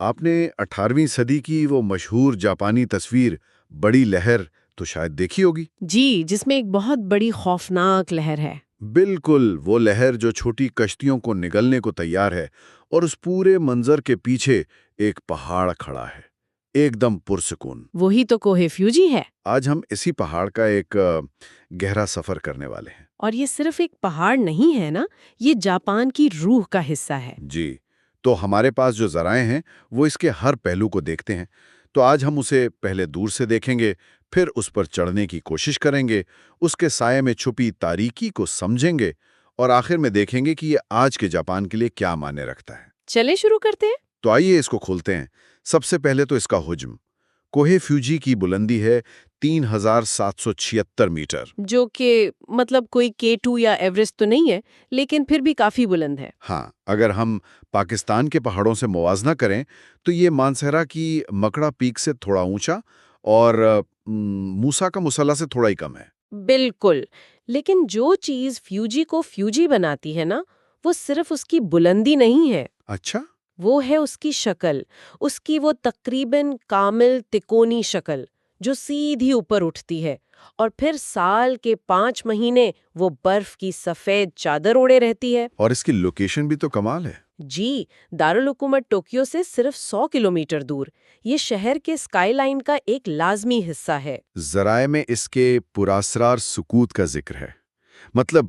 آپ نے 18ویں صدی کی وہ مشہور جاپانی تصویر بڑی لہر تو شاید دیکھی ہوگی۔ جی، جس میں ایک بہت بڑی خوفناک لہر ہے۔ بالکل وہ لہر جو چھوٹی کشتیوں کو نگلنے کو تیار ہے، اور اس پورے منظر کے پیچھے ایک پہاڑ کھڑا ہے، ایک دم پرسکون۔ وہی تو کوہ فیوجی ہے۔ آج ہم اسی پہاڑ کا ایک گہرا سفر کرنے والے ہیں۔ اور یہ صرف ایک پہاڑ نہیں ہے نا، یہ جاپان کی روح کا حصہ ہے۔ جی، تو ہمارے پاس جو ذرائع ہیں وہ اس کے ہر پہلو کو دیکھتے ہیں۔ تو آج ہم اسے پہلے دور سے دیکھیں گے، پھر اس پر چڑھنے کی کوشش کریں گے، اس کے سائے میں چھپی تاریکی کو سمجھیں گے، اور آخر میں دیکھیں گے کہ یہ آج کے جاپان کے لیے کیا معنی رکھتا ہے۔ چلیں شروع کرتے ہیں۔ تو آئیے اس کو کھولتے ہیں۔ سب سے پہلے تو اس کا حجم۔ کوہ فیوجی کی بلندی ہے 3776 میٹر، جو کہ مطلب کوئی K2 یا ایوریسٹ تو نہیں ہے، لیکن پھر بھی کافی بلند ہے۔ ہاں، اگر ہم پاکستان کے پہاڑوں سے موازنہ کریں تو یہ مانسہرہ کی مکڑا پیک سے تھوڑا اونچا اور موسیٰ کا مسلح سے تھوڑا ہی کم ہے۔ بالکل، لیکن جو چیز فیوجی کو فیوجی بناتی ہے نا، وہ صرف اس کی بلندی نہیں ہے، اچھا؟ وہ ہے اس کی شکل، اس کی وہ تقریباً کامل تکونی شکل جو سیدھی اوپر اٹھتی ہے، اور پھر سال کے 5 مہینے وہ برف کی سفید چادر اوڑے رہتی ہے۔ اور اس کی لوکیشن بھی تو کمال ہے۔ جی، دارالحکومت ٹوکیو سے صرف 100 کلومیٹر دور، یہ شہر کے اسکائی لائن کا ایک لازمی حصہ ہے۔ ذرائع میں اس کے پراسرار سکوت کا ذکر ہے، مطلب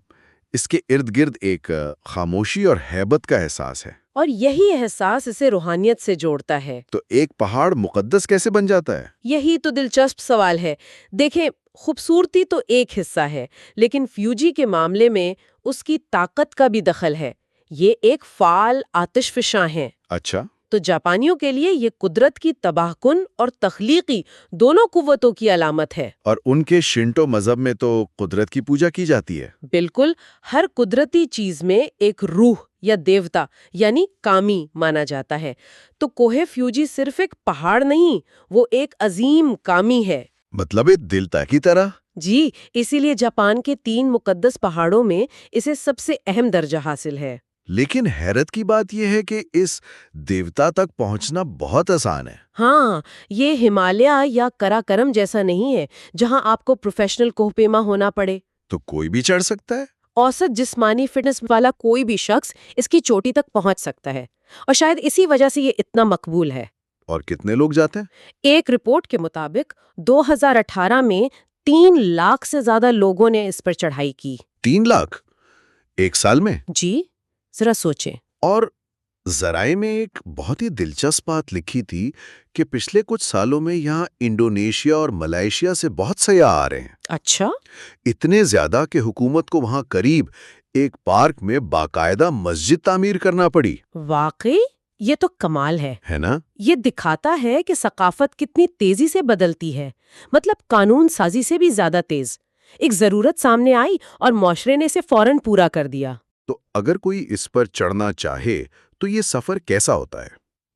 اس کے ارد گرد ایک خاموشی اور ہیبت کا احساس ہے۔ اور یہی احساس اسے روحانیت سے جوڑتا ہے۔ تو ایک پہاڑ مقدس کیسے بن جاتا ہے؟ یہی تو دلچسپ سوال ہے۔ دیکھیں، خوبصورتی تو ایک حصہ ہے، لیکن فیوجی کے معاملے میں اس کی طاقت کا بھی دخل ہے۔ یہ ایک فعال آتش فشاں ہے۔ اچھا۔ تو جاپانیوں کے لیے یہ قدرت کی تباہ کن اور تخلیقی دونوں قوتوں کی علامت ہے۔ اور ان کے شنٹو مذہب میں تو قدرت کی پوجا کی جاتی ہے۔ بالکل، ہر قدرتی چیز میں ایک روح یا دیوتا یعنی کامی مانا جاتا ہے۔ تو کوہ فیوجی صرف ایک پہاڑ نہیں، وہ ایک عظیم کامی ہے۔ مطلب ایک دیوتا کی طرح؟ جی، اسی لیے جاپان کے 3 مقدس پہاڑوں میں اسے سب سے اہم درجہ حاصل ہے۔ لیکن حیرت کی بات یہ ہے کہ اس دیوتا تک پہنچنا بہت آسان ہے۔ ہاں، یہ ہمالیہ یا کراکرم جیسا نہیں ہے جہاں آپ کو پروفیشنل کوہ پیما ہونا پڑے۔ تو کوئی بھی چڑھ سکتا ہے؟ اوسط جسمانی فٹنس والا کوئی بھی شخص اس کی چوٹی تک پہنچ سکتا ہے، اور شاید اسی وجہ سے یہ اتنا مقبول ہے۔ اور کتنے لوگ جاتے ہیں؟ ایک رپورٹ کے مطابق 2018 میں 3 لاکھ سے زیادہ لوگوں نے اس پر چڑھائی کی۔ 3 لاکھ؟ ایک سال میں؟ جی، ذرا سوچیں۔ اور ذرائع میں ایک بہت ہی دلچسپ بات لکھی تھی کہ پچھلے کچھ سالوں میں یہاں انڈونیشیا اور ملائیشیا سے بہت سیاح آ رہے ہیں۔ اچھا؟ اتنے زیادہ کہ حکومت کو وہاں قریب ایک پارک میں باقاعدہ مسجد تعمیر کرنا پڑی۔ واقعی؟ یہ تو کمال ہے نا؟ یہ دکھاتا ہے کہ ثقافت کتنی تیزی سے بدلتی ہے، مطلب قانون سازی سے بھی زیادہ تیز۔ ایک ضرورت سامنے آئی اور معاشرے نے اسے فوراً پورا کر دیا۔ تو اگر کوئی اس پر چڑھنا چاہے تو یہ سفر کیسا ہوتا ہے؟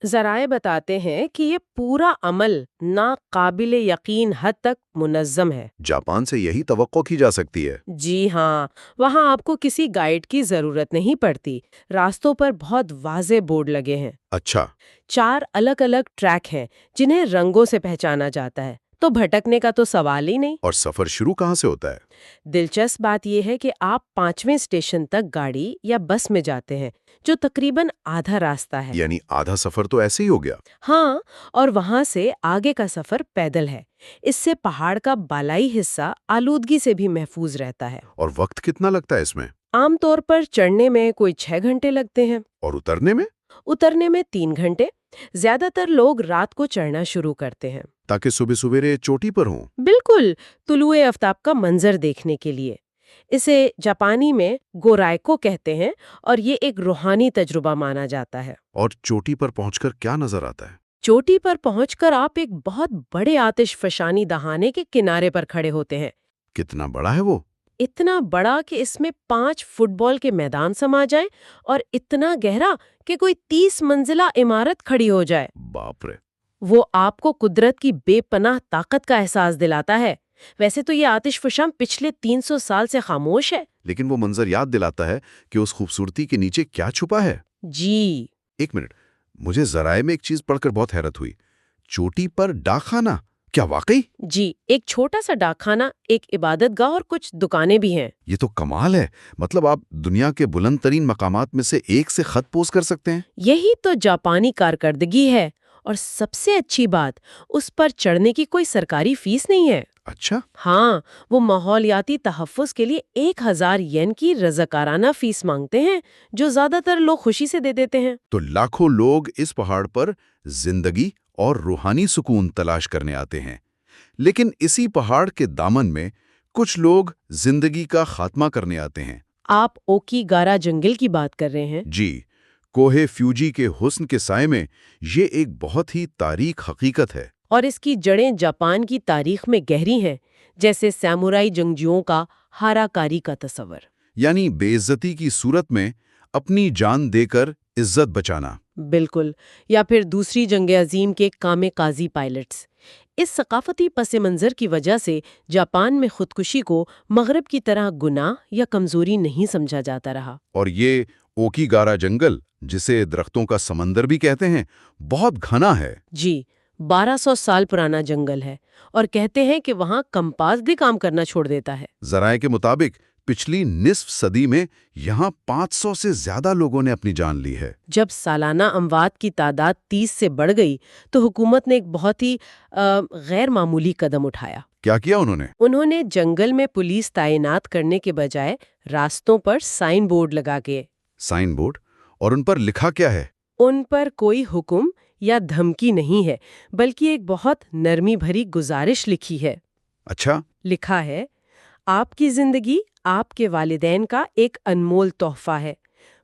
ذرائع بتاتے ہیں کہ یہ پورا عمل ناقابل یقین حد تک منظم ہے۔ جاپان سے یہی توقع کی جا سکتی ہے۔ جی ہاں، وہاں آپ کو کسی گائیڈ کی ضرورت نہیں پڑتی۔ راستوں پر بہت واضح بورڈ لگے ہیں۔ اچھا۔ 4 الگ الگ ٹریک ہیں جنہیں رنگوں سے پہچانا جاتا ہے، تو بھٹکنے کا تو سوال ہی نہیں۔ اور سفر شروع کہاں سے ہوتا ہے؟ دلچسپ بات یہ ہے کہ آپ 5ویں اسٹیشن تک گاڑی یا بس میں جاتے ہیں، جو تقریباً آدھا راستہ ہے۔ یعنی آدھا سفر تو ایسے ہی ہو گیا۔ ہاں، اور وہاں سے آگے کا سفر پیدل ہے۔ اس سے پہاڑ کا بالائی حصہ آلودگی سے بھی محفوظ رہتا ہے۔ اور وقت کتنا لگتا ہے اس میں؟ عام طور پر چڑھنے میں کوئی 6 گھنٹے لگتے ہیں۔ اور اترنے میں؟ اترنے میں 3 گھنٹے۔ زیادہ تر لوگ رات کو چڑھنا شروع کرتے ہیں تاکہ صبح سویرے چوٹی پر ہوں۔ بالکل، طلوع آفتاب کا منظر دیکھنے کے لیے۔ اسے جاپانی میں گورائکو کہتے ہیں، اور یہ ایک روحانی تجربہ مانا جاتا ہے۔ اور چوٹی پر پہنچ کر کیا نظر آتا ہے؟ چوٹی پر پہنچ کر آپ ایک بہت بڑے آتش فشانی دہانے کے کنارے پر کھڑے ہوتے ہیں۔ کتنا بڑا ہے وہ؟ اتنا بڑا کہ اس میں 5 فٹ بال کے میدان سما جائیں، اور اتنا گہرا کہ کوئی 30 منزلہ عمارت کھڑی ہو جائے۔ باپ رے! وہ آپ کو قدرت کی بے پناہ طاقت کا احساس دلاتا ہے۔ ویسے تو یہ آتش فشاں پچھلے 300 سال سے خاموش ہے۔ لیکن وہ منظر یاد دلاتا ہے کہ اس خوبصورتی کے نیچے کیا چھپا ہے۔ جی، ایک منٹ، مجھے ذرائع میں ایک چیز پڑھ کر بہت حیرت ہوئی، چوٹی پر ڈاک خانہ، کیا واقعی؟ جی، ایک چھوٹا سا ڈاک خانہ، ایک عبادت گاہ اور کچھ دکانیں بھی ہیں۔ یہ تو کمال ہے، مطلب آپ دنیا کے بلند ترین مقامات میں سے ایک سے خط پوسٹ کر سکتے ہیں؟ یہی تو جاپانی کارکردگی ہے، اور سب سے اچھی بات، اس پر چڑھنے کی کوئی سرکاری فیس نہیں ہے۔ اچھا، ہاں، وہ ماحولیاتی تحفظ کے لیے 1000 ین کی رضاکارانہ فیس مانگتے ہیں، جو زیادہ تر لوگ خوشی سے دے دیتے ہیں۔ تو لاکھوں لوگ اس پہاڑ پر زندگی اور روحانی سکون تلاش کرنے آتے ہیں، لیکن اسی پہاڑ کے دامن میں کچھ لوگ زندگی کا خاتمہ کرنے آتے ہیں۔ آپ اوکی گارا جنگل کی بات کر رہے ہیں؟ جی، کوہ فیوجی کے حسن کے سائے میں یہ ایک بہت ہی تاریک حقیقت ہے۔ اور اس کی جڑیں جاپان کی تاریخ میں گہری ہیں، جیسے سامورائی جنگجوؤں کا ہاراکاری کا تصور۔ یعنی بے عزتی کی صورت میں اپنی جان دے کر عزت بچانا۔ بالکل، یا پھر دوسری جنگ عظیم کے کامے کازی پائلٹس۔ اس ثقافتی پس منظر کی وجہ سے جاپان میں خودکشی کو مغرب کی طرح گناہ یا کمزوری نہیں سمجھا جاتا رہا۔ اور یہ اوکی گارا جنگل، جسے درختوں کا سمندر بھی کہتے ہیں، بہت گھنا ہے۔ جی، 1200 سال پرانا جنگل ہے، اور کہتے ہیں کہ وہاں کمپاس بھی کام کرنا چھوڑ دیتا ہے۔ ذرائع کے مطابق پچھلی نصف صدی میں یہاں 500 سے زیادہ لوگوں نے اپنی جان لی ہے۔ جب سالانہ اموات کی تعداد 30 سے بڑھ گئی تو حکومت نے ایک بہت ہی غیر معمولی قدم اٹھایا۔ کیا کیا انہوں نے؟ انہوں نے جنگل میں پولیس تعینات کرنے کے بجائے راستوں پر سائن بورڈ لگا کے۔ Sign board? اور ان پر لکھا کیا ہے؟ ان پر کوئی حکم یا دھمکی نہیں ہے، بلکہ ایک بہت نرمی بھری گزارش لکھی ہے۔ اچھا، لکھا ہے، آپ کی زندگی آپ کے والدین کا ایک انمول تحفہ ہے۔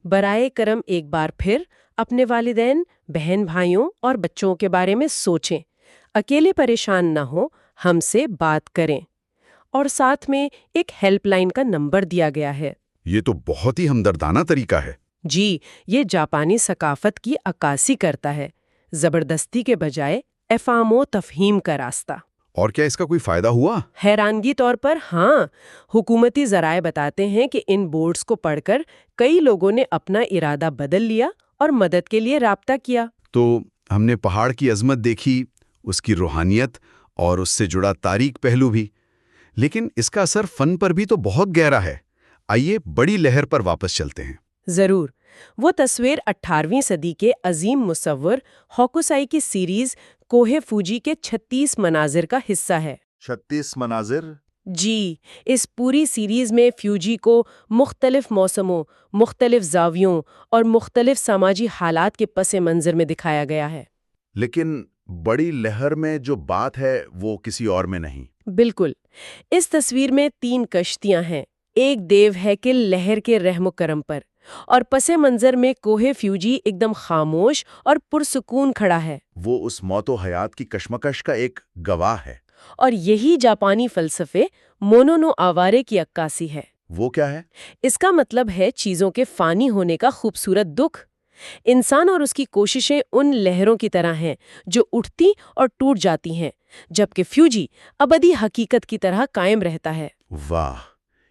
برائے کرم ایک بار پھر اپنے والدین، بہن بھائیوں اور بچوں کے بارے میں سوچیں، اکیلے پریشان نہ ہو، ہم سے بات کریں۔ اور ساتھ میں ایک ہیلپ لائن کا نمبر دیا گیا ہے۔ یہ تو بہت ہی ہمدردانہ طریقہ ہے۔ جی، یہ جاپانی ثقافت کی عکاسی کرتا ہے، زبردستی کے بجائے افہام و تفہیم کا راستہ۔ اور کیا اس کا کوئی فائدہ ہوا؟ حیرانگی طور پر ہاں، حکومتی ذرائع بتاتے ہیں کہ ان بورڈز کو پڑھ کر کئی لوگوں نے اپنا ارادہ بدل لیا اور مدد کے لیے رابطہ کیا۔ تو ہم نے پہاڑ کی عظمت دیکھی، اس کی روحانیت اور اس سے جڑا تاریک پہلو بھی، لیکن اس کا اثر فن پر بھی تو بہت گہرا ہے۔ آئیے بڑی لہر پر واپس چلتے ہیں۔ ضرور، وہ تصویر 18ویں صدی کے عظیم مصور ہوکوسائی کی سیریز کوہ فوجی کے 36 مناظر کا حصہ ہے۔ 36 مناظر؟ جی، اس پوری سیریز میں فیوجی کو مختلف موسموں، مختلف زاویوں اور مختلف سماجی حالات کے پس منظر میں دکھایا گیا ہے۔ لیکن بڑی لہر میں جو بات ہے وہ کسی اور میں نہیں۔ بالکل، اس تصویر میں 3 کشتیاں ہیں، ایک دیو ہے کہ لہر کے رحم و کرم پر، اور پس منظر میں کوہ فیوجی ایک دم خاموش اور پرسکون کھڑا ہے۔ وہ اس موت و حیات کی کشمکش کا ایک گواہ ہے۔ اور یہی جاپانی فلسفے مونو نو آوارے کی عکاسی ہے۔ وہ کیا ہے؟ اس کا مطلب ہے چیزوں کے فانی ہونے کا خوبصورت دکھ۔ انسان اور اس کی کوششیں ان لہروں کی طرح ہیں جو اٹھتی اور ٹوٹ جاتی ہیں، جبکہ فیوجی ابدی حقیقت کی طرح قائم رہتا ہے۔ واہ،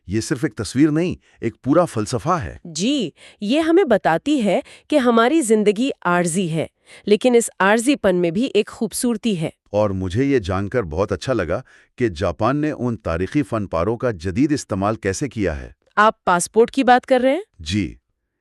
یہ صرف ایک تصویر نہیں، ایک پورا فلسفہ ہے۔ جی، یہ ہمیں بتاتی ہے کہ ہماری زندگی عارضی ہے، لیکن اس عارضی پن میں بھی ایک خوبصورتی ہے۔ اور مجھے یہ جان کر بہت اچھا لگا کہ جاپان نے ان تاریخی فن پاروں کا جدید استعمال کیسے کیا ہے۔ آپ پاسپورٹ کی بات کر رہے ہیں؟ جی،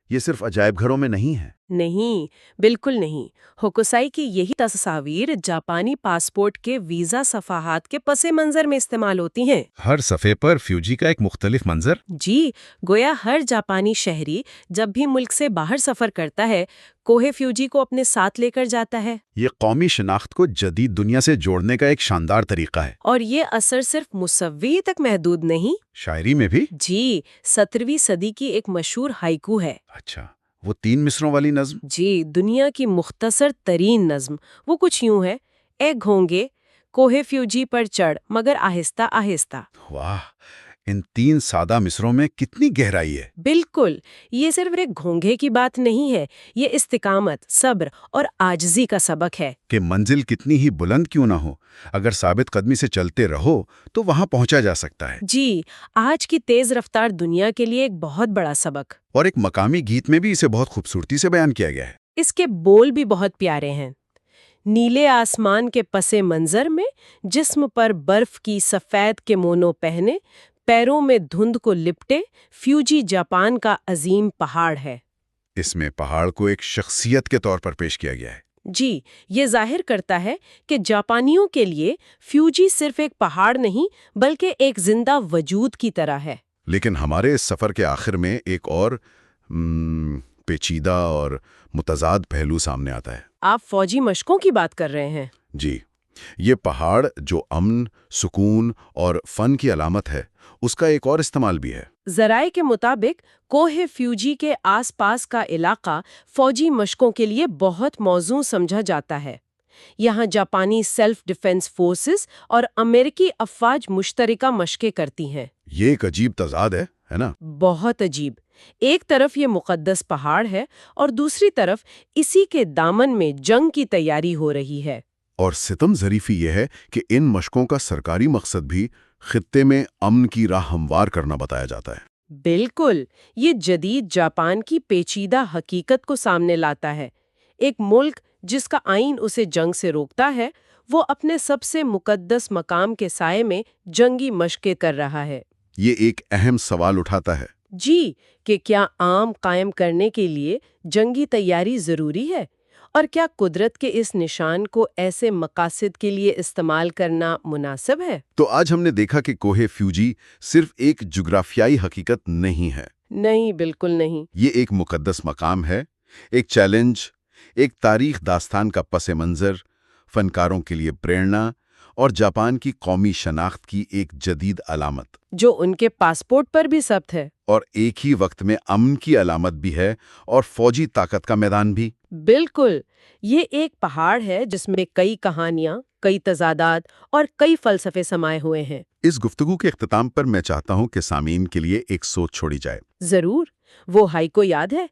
یہ صرف عجائب گھروں میں نہیں ہے۔ نہیں، بالکل نہیں۔ ہوکوسائی کی یہی تصاویر جاپانی پاسپورٹ کے ویزا صفحات کے پس منظر میں استعمال ہوتی ہیں۔ ہر صفحے پر فیوجی کا ایک مختلف منظر؟ جی، گویا ہر جاپانی شہری جب بھی ملک سے باہر سفر کرتا ہے، کوہ فیوجی کو اپنے ساتھ لے کر جاتا ہے۔ یہ قومی شناخت کو جدید دنیا سے جوڑنے کا ایک شاندار طریقہ ہے۔ اور یہ اثر صرف مصوری تک محدود نہیں۔ شاعری میں بھی؟ جی، 17ویں صدی کی ایک مشہور ہائیکو ہے۔ اچھا، وہ 3 مصروں والی نظم؟ جی، دنیا کی مختصر ترین نظم۔ وہ کچھ یوں ہے، اے گھونگے، کوہ فیوجی پر چڑھ مگر آہستہ آہستہ۔ واہ، ان 3 سادہ مصروں میں کتنی گہرائی ہے۔ بالکل، یہ صرف ایک گھونگے کی بات نہیں ہے، یہ استقامت، صبر اور عاجزی کا سبق ہے۔ کہ منزل کتنی ہی بلند کیوں نہ ہو، اگر ثابت قدمی سے چلتے رہو تو وہاں پہنچا جا سکتا ہے۔ جی، آج کی تیز رفتار دنیا کے لیے ایک بہت بڑا سبق۔ اور ایک مقامی گیت میں بھی اسے بہت خوبصورتی سے بیان کیا گیا ہے۔ اس کے بول بھی بہت پیارے ہیں۔ نیلے آسمان کے پس منظر میں جسم پر برف کی سفید کیمونو پہنے، پیروں میں دھند کو لپٹے فیوجی جاپان کا عظیم پہاڑ ہے۔ اس میں پہاڑ کو ایک شخصیت کے طور پر پیش کیا گیا ہے۔ جی، یہ ظاہر کرتا ہے کہ جاپانیوں کے لیے فیوجی صرف ایک پہاڑ نہیں بلکہ ایک زندہ وجود کی طرح ہے۔ لیکن ہمارے اس سفر کے آخر میں ایک اور پیچیدہ اور متضاد پہلو سامنے آتا ہے۔ آپ فوجی مشقوں کی بات کر رہے ہیں؟ جی، یہ پہاڑ جو امن، سکون اور فن کی علامت ہے، اس کا ایک اور استعمال بھی ہے۔ ذرائع کے مطابق کوہ فیوجی کے آس پاس کا علاقہ فوجی مشقوں کے لیے بہت موزوں سمجھا جاتا ہے۔ یہاں جاپانی سیلف ڈیفنس فورسز اور امریکی افواج مشترکہ مشقیں کرتی ہیں۔ یہ ایک عجیب تضاد ہے نا؟ بہت عجیب۔ ایک طرف یہ مقدس پہاڑ ہے اور دوسری طرف اسی کے دامن میں جنگ کی تیاری ہو رہی ہے۔ اور ستم ظریفی یہ ہے کہ ان مشقوں کا سرکاری مقصد بھی خطے میں امن کی راہ ہموار کرنا بتایا جاتا ہے۔ بالکل، یہ جدید جاپان کی پیچیدہ حقیقت کو سامنے لاتا ہے۔ ایک ملک جس کا آئین اسے جنگ سے روکتا ہے، وہ اپنے سب سے مقدس مقام کے سائے میں جنگی مشقیں کر رہا ہے۔ یہ ایک اہم سوال اٹھاتا ہے۔ جی، کہ کیا عام قائم کرنے کے لیے جنگی تیاری ضروری ہے؟ اور کیا قدرت کے اس نشان کو ایسے مقاصد کے لیے استعمال کرنا مناسب ہے؟ تو آج ہم نے دیکھا کہ کوہ فیوجی صرف ایک جغرافیائی حقیقت نہیں ہے۔ نہیں، بالکل نہیں۔ یہ ایک مقدس مقام ہے، ایک چیلنج، ایک تاریخ داستان کا پس منظر، فنکاروں کے لیے پریرنا اور جاپان کی قومی شناخت کی ایک جدید علامت، جو ان کے پاسپورٹ پر بھی ثبت ہے۔ اور ایک ہی وقت میں امن کی علامت بھی ہے اور فوجی طاقت کا میدان بھی۔ بالکل، یہ ایک پہاڑ ہے جس میں کئی کہانیاں، کئی تضادات اور کئی فلسفے سمائے ہوئے ہیں۔ اس گفتگو کے اختتام پر میں چاہتا ہوں کہ سامعین کے لیے ایک سوچ چھوڑی جائے۔ ضرور، وہ ہائیکو یاد ہے؟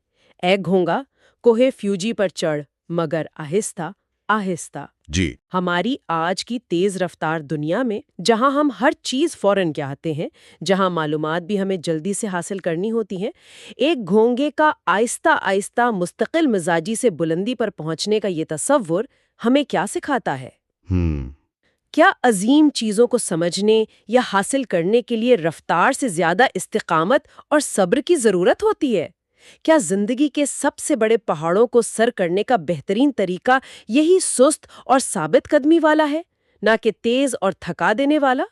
اے گھونگا، کوہ فیوجی پر چڑھ مگر آہستہ آہستہ۔ جی، ہماری آج کی تیز رفتار دنیا میں، جہاں ہم ہر چیز فوراً چاہتے ہیں، جہاں معلومات بھی ہمیں جلدی سے حاصل کرنی ہوتی ہیں، ایک گھونگے کا آہستہ آہستہ مستقل مزاجی سے بلندی پر پہنچنے کا یہ تصور ہمیں کیا سکھاتا ہے؟ کیا عظیم چیزوں کو سمجھنے یا حاصل کرنے کے لیے رفتار سے زیادہ استقامت اور صبر کی ضرورت ہوتی ہے؟ کیا زندگی کے سب سے بڑے پہاڑوں کو سر کرنے کا بہترین طریقہ یہی سست اور ثابت قدمی والا ہے، نہ کہ تیز اور تھکا دینے والا؟